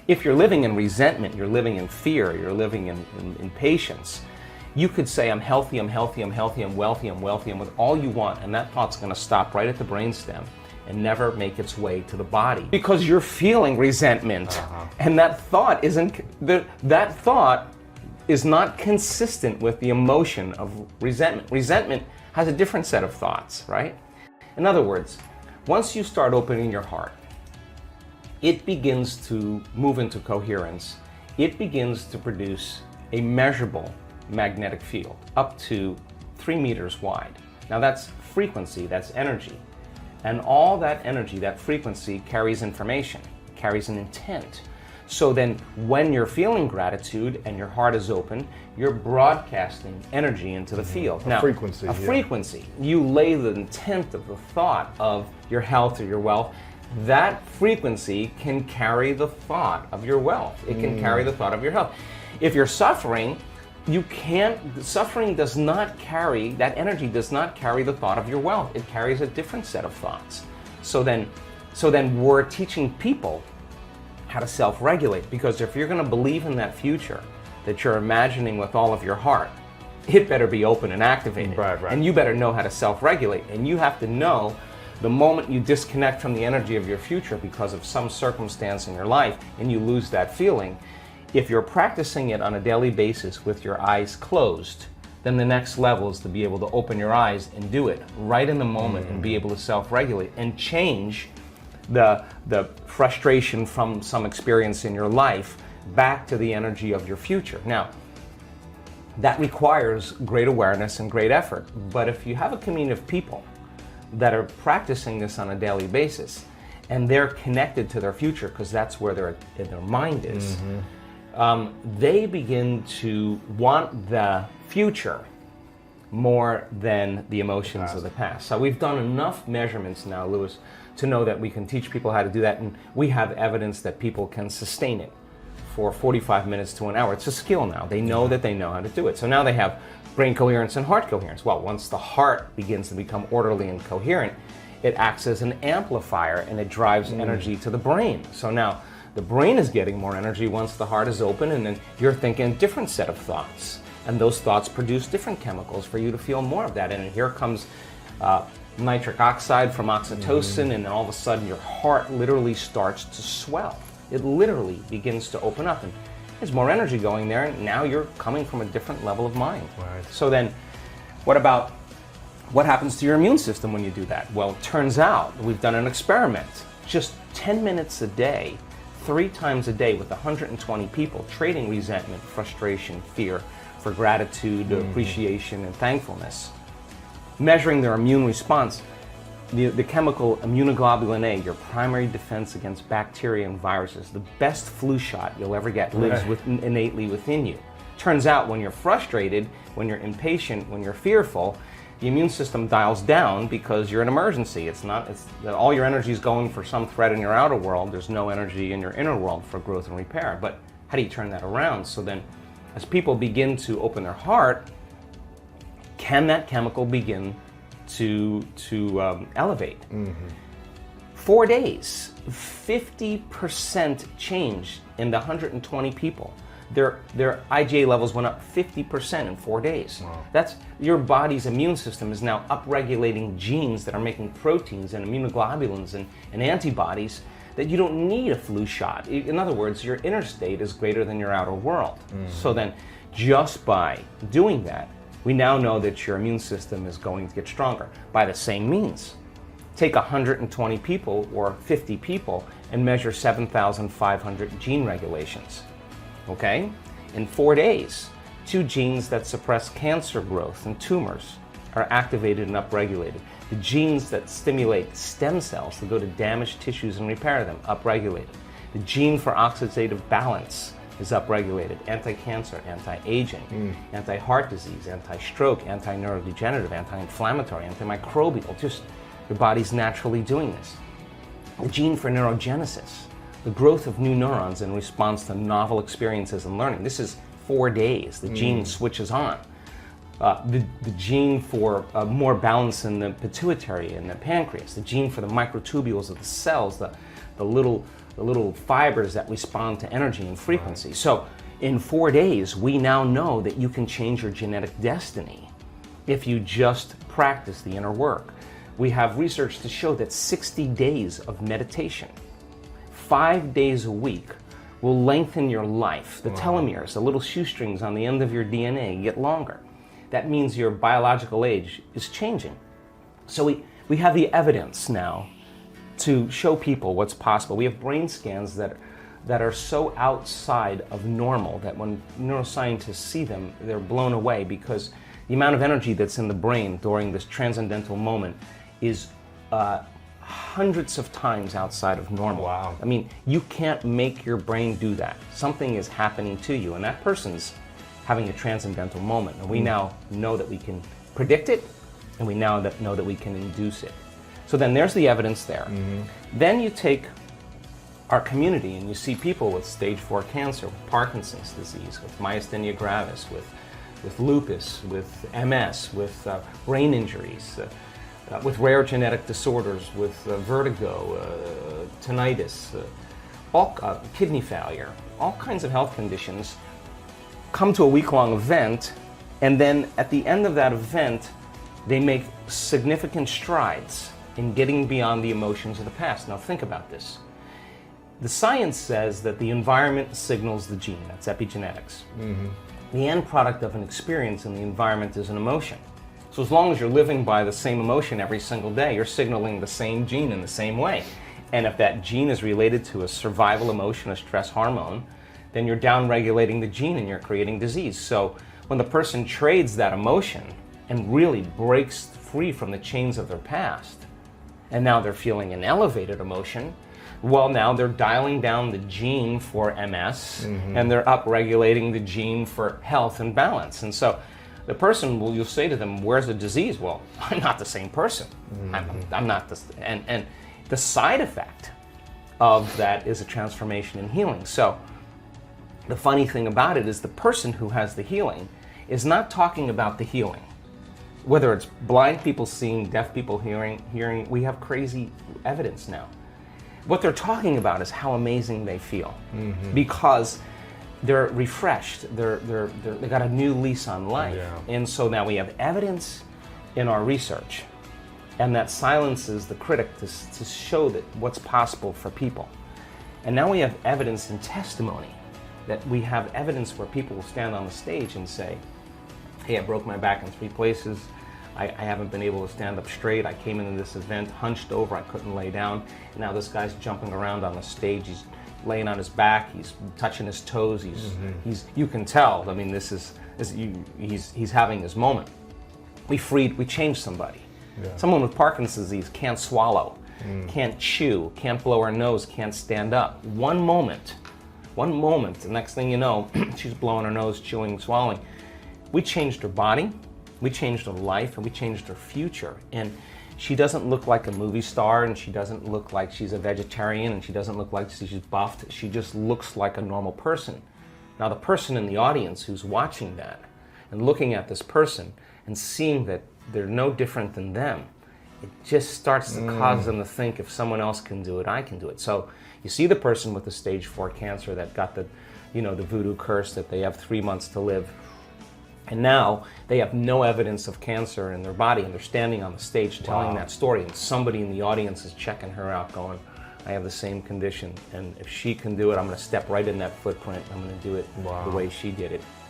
If you're living in resentment, you're living in fear, you're living in impatience, you could say, I'm healthy, I'm healthy, I'm healthy, I'm wealthy, I'm wealthy, and with all you want, and that thought's going to stop right at the brainstem and never make its way to the body because you're feeling resentment. And that thought is not consistent with the emotion of resentment. Resentment has a different set of thoughts, right? In other words, once you start opening your heart, it begins to move into coherence. It begins to produce a measurable magnetic field up to 3 meters wide. Now that's frequency, that's energy. And all that energy, that frequency, carries information, carries an intent. So then when you're feeling gratitude and your heart is open, you're broadcasting energy into the field. Now, frequency. Frequency. You lay the intent of the thought of your health or your wealth. That frequency can carry the thought of your wealth. It can carry the thought of your health. If you're suffering, suffering does not carry, that energy does not carry the thought of your wealth. It carries a different set of thoughts. So then we're teaching people how to self-regulate, because if you're going to believe in that future that you're imagining with all of your heart, it better be open and activated. Right. And you better know how to self-regulate. And you have to know the moment you disconnect from the energy of your future because of some circumstance in your life and you lose that feeling, if you're practicing it on a daily basis with your eyes closed, then the next level is to be able to open your eyes and do it right in the moment and be able to self-regulate and change the frustration from some experience in your life back to the energy of your future. Now, that requires great awareness and great effort. But if you have a community of people that are practicing this on a daily basis and they're connected to their future because that's where their mind is, they begin to want the future more than the emotions of the past. So we've done enough measurements now, Louis, to know that we can teach people how to do that, and we have evidence that people can sustain it for 45 minutes to an hour. It's a skill now. They know that they know how to do it. So now they have brain coherence and heart coherence. Well, once the heart begins to become orderly and coherent, it acts as an amplifier and it drives energy to the brain. So now the brain is getting more energy once the heart is open, and then you're thinking a different set of thoughts. And those thoughts produce different chemicals for you to feel more of that. And here comes nitric oxide from oxytocin, and then all of a sudden your heart literally starts to swell. It literally begins to open up, and there's more energy going there, and now you're coming from a different level of mind. Right. So then, what happens to your immune system when you do that? Well, it turns out, we've done an experiment, just 10 minutes a day, 3 times a day with 120 people, trading resentment, frustration, fear, for gratitude, appreciation, and thankfulness. Measuring their immune response, the chemical immunoglobulin A, your primary defense against bacteria and viruses, the best flu shot you'll ever get, lives innately within you. Turns out when you're frustrated, when you're impatient, when you're fearful, the immune system dials down because you're in emergency. All your energy is going for some threat in your outer world. There's no energy in your inner world for growth and repair. But how do you turn that around? So then, as people begin to open their heart, can that chemical begin to elevate? 4 days, 50% change in the 120 people. Their IgA levels went up 50% in 4 days. Wow. That's your body's immune system is now upregulating genes that are making proteins and immunoglobulins and antibodies that you don't need a flu shot. In other words, your inner state is greater than your outer world. So then, just by doing that, we now know that your immune system is going to get stronger. By the same means, take 120 people or 50 people and measure 7,500 gene regulations. Okay? In 4 days, 2 genes that suppress cancer growth and tumors are activated and upregulated. The genes that stimulate stem cells to go to damaged tissues and repair them, upregulated. The gene for oxidative balance is upregulated. Anti-cancer, anti-aging, anti-heart disease, anti-stroke, anti-neurodegenerative, anti-inflammatory, antimicrobial. Just your body's naturally doing this. The gene for neurogenesis, the growth of new neurons in response to novel experiences and learning. This is 4 days. The gene switches on. The gene for more balance in the pituitary and the pancreas, the gene for the microtubules of the cells, the little the little fibers that respond to energy and frequency. So in 4 days, we now know that you can change your genetic destiny if you just practice the inner work. We have research to show that 60 days of meditation, 5 days a week, will lengthen your life. The telomeres, the little shoestrings on the end of your DNA, get longer. That means your biological age is changing. So we have the evidence now to show people what's possible. We have brain scans that are so outside of normal that when neuroscientists see them, they're blown away, because the amount of energy that's in the brain during this transcendental moment is hundreds of times outside of normal. Wow. I mean, you can't make your brain do that. Something is happening to you, and that person's having a transcendental moment. And we now know that we can predict it, and we now know that we can induce it. So then there's the evidence there. Then you take our community and you see people with stage 4 cancer, with Parkinson's disease, with myasthenia gravis, with lupus, with MS, with brain injuries, with rare genetic disorders, with vertigo, tinnitus, kidney failure, all kinds of health conditions, come to a week-long event, and then at the end of that event, they make significant strides in getting beyond the emotions of the past. Now think about this. The science says that the environment signals the gene. That's epigenetics. The end product of an experience in the environment is an emotion. So as long as you're living by the same emotion every single day, you're signaling the same gene in the same way. And if that gene is related to a survival emotion, a stress hormone, then you're down-regulating the gene and you're creating disease. So when the person trades that emotion and really breaks free from the chains of their past, and now they're feeling an elevated emotion, well, now they're dialing down the gene for MS, and they're up-regulating the gene for health and balance. And so the person, you'll say to them, where's the disease? Well, I'm not the same person. I'm not the, and the side effect of that is a transformation and healing. So the funny thing about it is the person who has the healing is not talking about the healing. Whether it's blind people seeing, deaf people hearing, we have crazy evidence now. What they're talking about is how amazing they feel, because they're refreshed, they got a new lease on life. And so now we have evidence in our research, and that silences the critic to show that what's possible for people. And now we have evidence and testimony, that we have evidence where people will stand on the stage and say, hey, I broke my back in 3 places. I haven't been able to stand up straight. I came into this event hunched over. I couldn't lay down. And now this guy's jumping around on the stage. He's laying on his back. He's touching his toes. He's you can tell. I mean, he's having his moment. We changed somebody. Someone with Parkinson's disease can't swallow, can't chew, can't blow her nose, can't stand up. One moment, the next thing you know, she's blowing her nose, chewing, swallowing. We changed her body, we changed her life, and we changed her future. And she doesn't look like a movie star, and she doesn't look like she's a vegetarian, and she doesn't look like she's buffed. She just looks like a normal person. Now the person in the audience who's watching that and looking at this person and seeing that they're no different than them, it just starts to cause them to think, if someone else can do it, I can do it. So you see the person with the stage 4 cancer that got the voodoo curse that they have 3 months to live. And now they have no evidence of cancer in their body, and they're standing on the stage telling that story, and somebody in the audience is checking her out going, I have the same condition, and if she can do it, I'm going to step right in that footprint. I'm going to do it the way she did it.